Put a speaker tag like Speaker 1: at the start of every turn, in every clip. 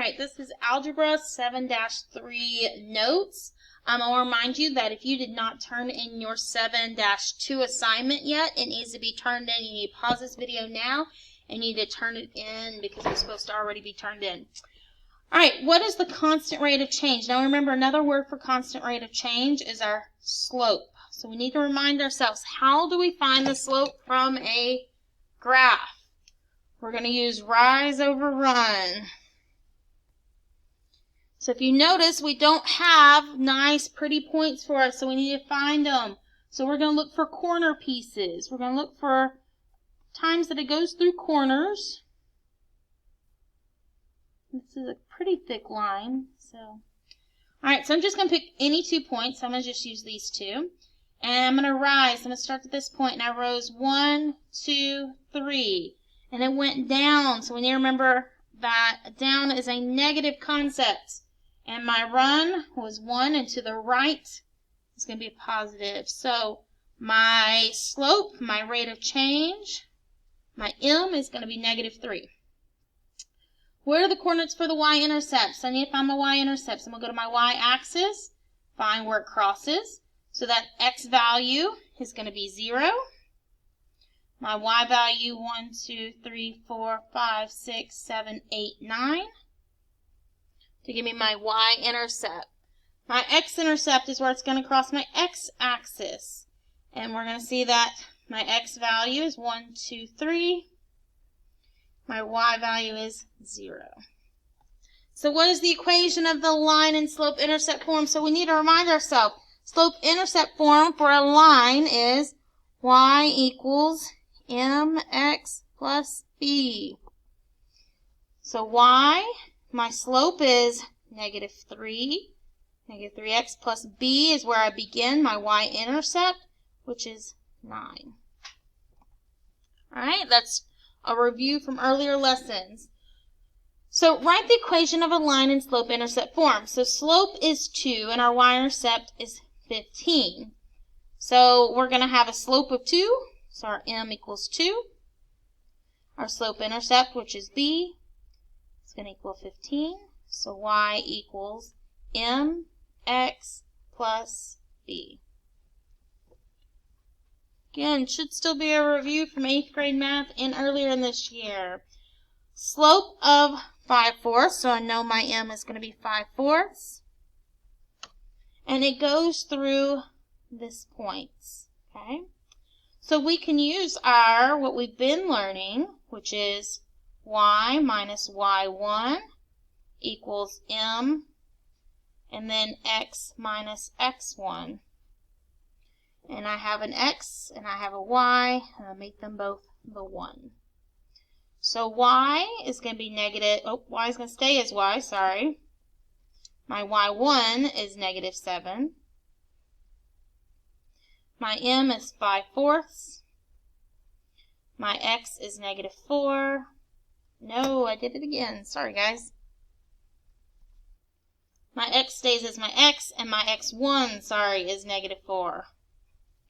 Speaker 1: Alright, this is Algebra 7-3 notes. I'll remind you that if you did not turn in your 7-2 assignment yet, it needs to be turned in. You need to pause this video now and you need to turn it in because it's supposed to already be turned in. Alright, what is the constant rate of change? Now remember, another word for constant rate of change is our slope. So we need to remind ourselves, how do we find the slope from a graph? We're going to use rise over run. So if you notice, we don't have nice, pretty points for us, so we need to find them. So we're going to look for corner pieces. We're going to look for times that it goes through corners. This is a pretty thick line. Alright, so I'm just going to pick any 2 points. So I'm going to just use these two. And I'm going to rise. I'm going to start at this point, and I rose 1, 2, 3. And it went down. So we need to remember that down is a negative concept. And my run was 1, and to the right is going to be a positive. So my slope, my rate of change, my m is going to be -3. Where are the coordinates for the y-intercepts? I need to find my y-intercepts. I'm going to go to my y-axis, find where it crosses. So that x value is going to be 0. My y value, 1, 2, 3, 4, 5, 6, 7, 8, 9. To give me my y-intercept. My x-intercept is where it's going to cross my x-axis. And we're going to see that my x value is 1, 2, 3. My y value is 0. So what is the equation of the line and slope-intercept form? So we need to remind ourselves, slope-intercept form for a line is y equals mx plus b. So y, my slope is -3. -3x plus b is where I begin my y-intercept, which is 9. Alright, that's a review from earlier lessons. So write the equation of a line in slope-intercept form. So slope is 2 and our y-intercept is 15. So we're going to have a slope of 2, so our m equals 2. Our slope-intercept, which is b, is going to equal 15. So y equals mx plus b. Again, should still be a review from 8th grade math and earlier in this year. Slope of 5/4, so I know my m is going to be 5/4. And it goes through this point. Okay? So we can use our, what we've been learning, which is y minus y1 equals m, and then x minus x1. And I have an x and I have a y, and I make them both the 1. So y is going to be negative, y is going to stay as y, sorry. My y1 is -7. My m is 5/4. My x is -4. No, I did it again. Sorry, guys. My x stays as my x, and my x1, sorry, is -4.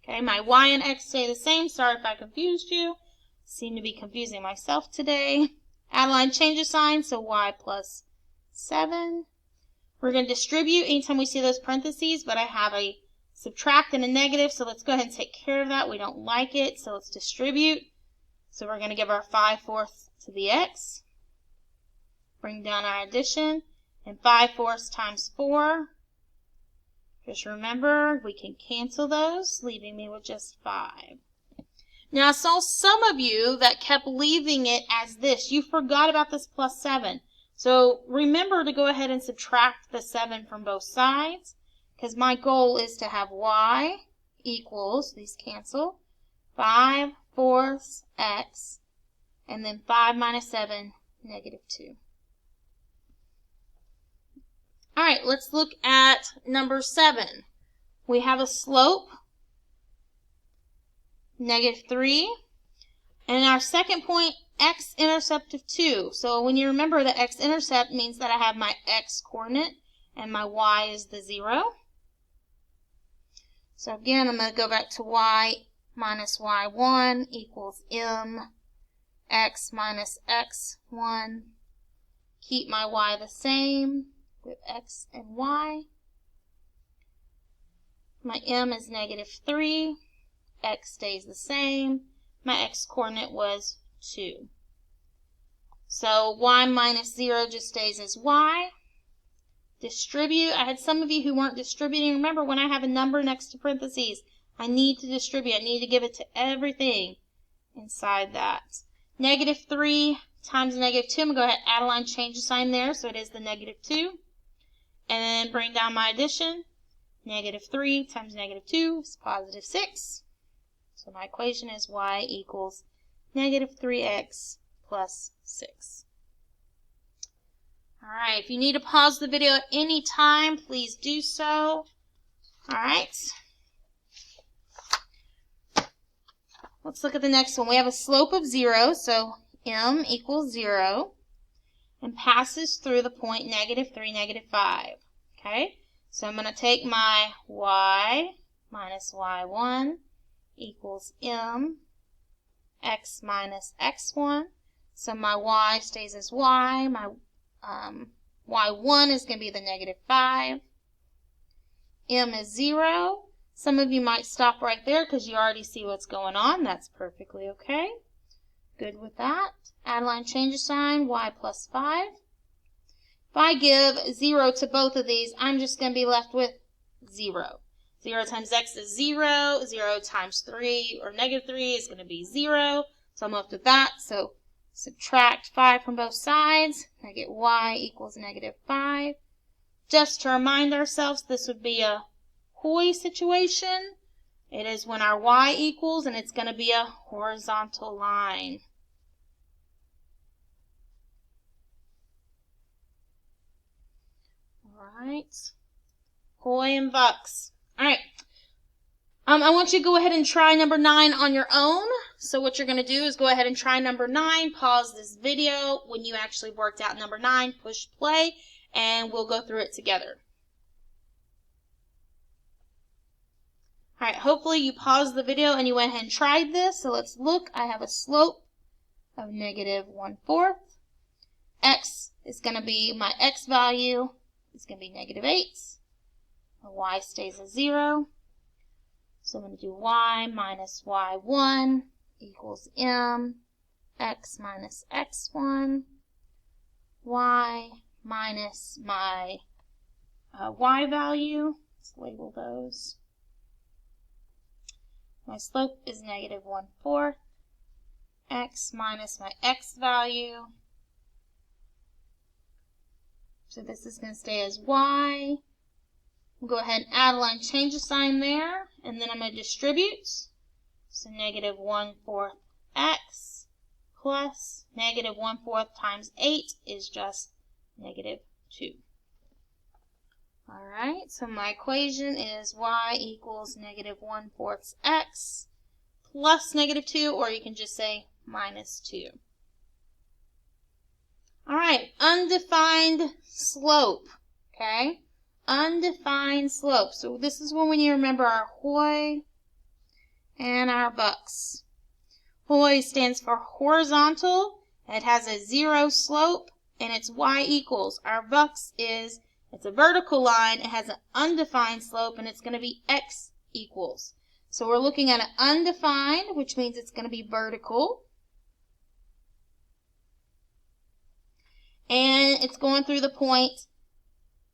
Speaker 1: Okay, my y and x stay the same. Sorry if I confused you. Seem to be confusing myself today. Add line, change a sign, so y plus 7. We're going to distribute anytime we see those parentheses, but I have a subtract and a negative, so let's go ahead and take care of that. We don't like it, so let's distribute. So we're going to give our 5/4 to the x. Bring down our addition, and 5/4 times 4. Just remember, we can cancel those, leaving me with just 5. Now, I saw some of you that kept leaving it as this. You forgot about this plus 7. So remember to go ahead and subtract the 7 from both sides, because my goal is to have y equals, these cancel, 5/4 x, and then 5 minus 7, -2. Alright, let's look at number 7. We have a slope, -3, and our second point, x-intercept of 2. So when you remember the x-intercept means that I have my x coordinate, and my y is the 0. So again, I'm going to go back to y minus y1 equals m x minus x1 keep my y the same with x and y. My m is -3. X stays the same. My x coordinate was 2. So y minus 0 just stays as y. Distribute. I had some of you who weren't distributing. Remember, when I have a number next to parentheses, I need to distribute. I need to give it to everything inside that. -3 times -2. I'm going to go ahead and add a line, change the sign there, so it is the -2. And then bring down my addition. -3 times -2 is +6. So my equation is y equals -3x plus 6. All right, if you need to pause the video at any time, please do so. All right. Let's look at the next one. We have a slope of 0, so m equals 0, and passes through the point -3, -5. Okay, so I'm going to take my y minus y1 equals m x minus x1. So my y stays as y. My y1 is going to be the -5. M is 0. Some of you might stop right there because you already see what's going on. That's perfectly okay. Good with that. Add line, change a sign, y plus 5. If I give 0 to both of these, I'm just going to be left with 0. 0 times x is 0. 0 times 3 or -3 is going to be 0. So I'm left with that. So subtract 5 from both sides. I get y equals -5. Just to remind ourselves, this would be a Hoy situation. It is when our y equals, and it's going to be a horizontal line. All right. Hoy and Bucks. All right. I want you to go ahead and try number 9 on your own. So what you're going to do is go ahead and try number 9, pause this video. When you actually worked out number 9, push play, and we'll go through it together. All right, hopefully you paused the video and you went ahead and tried this. So let's look. I have a slope of -1/4. X is going to be, my x value is going to be -8. My y stays at 0. So I'm going to do y minus y1 equals m x minus x1. Y minus my y value. Let's label those. My slope is -1/4. X minus my x value. So this is going to stay as y. We'll go ahead and add a line, change the sign there, and then I'm going to distribute. So -1/4 x plus -1/4 times 8 is just -2. All right, so my equation is y equals -1/4 x plus -2, or you can just say -2. All right, undefined slope, okay? Undefined slope. So this is when we need to remember our Hoy and our Bucks. Hoy stands for horizontal. It has a 0 slope, and it's y equals. Our Bucks is, it's a vertical line. It has an undefined slope, and it's going to be x equals. So we're looking at an undefined, which means it's going to be vertical. And it's going through the point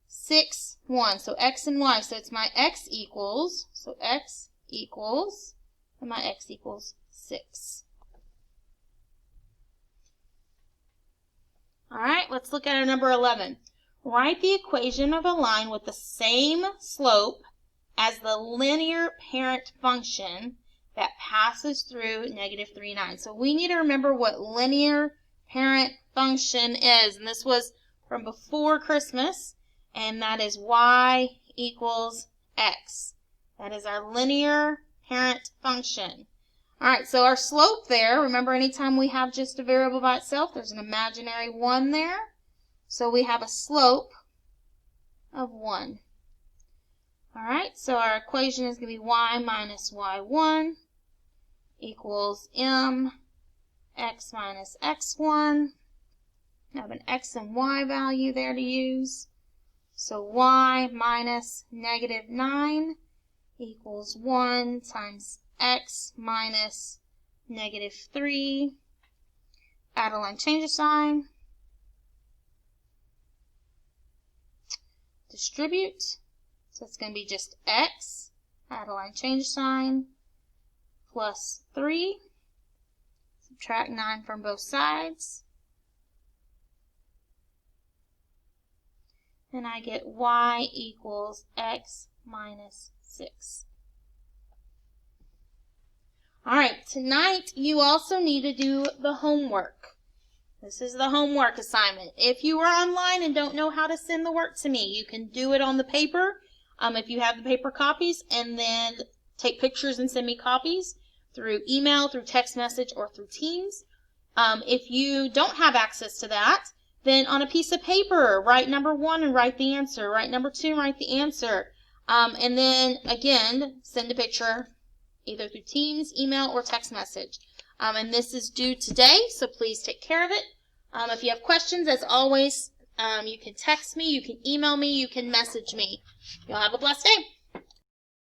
Speaker 1: 6, 1. So x and y. So it's my x equals. So x equals, and my x equals 6. All right, let's look at our number 11. Write the equation of a line with the same slope as the linear parent function that passes through -3, 9. So we need to remember what linear parent function is. And this was from before Christmas. And that is y equals x. That is our linear parent function. All right, so our slope there, remember anytime we have just a variable by itself, there's an imaginary 1 there. So we have a slope of 1. All right, so our equation is going to be y minus y1 equals m x minus x1. I have an x and y value there to use. So y minus negative 9 equals 1 times x minus negative 3. Add a line, change a sign. Distribute. So it's going to be just x, add a line, change a sign, plus 3. Subtract 9 from both sides. And I get y equals x minus 6. Alright, tonight you also need to do the homework. This is the homework assignment. If you are online and don't know how to send the work to me, you can do it on the paper, if you have the paper copies, and then take pictures and send me copies through email, through text message, or through Teams. If you don't have access to that, then on a piece of paper, write number 1 and write the answer. Write number 2 and write the answer. And then, again, send a picture either through Teams, email, or text message. And this is due today, so please take care of it. If you have questions, as always, you can text me, you can email me, you can message me. You'll have a blessed day.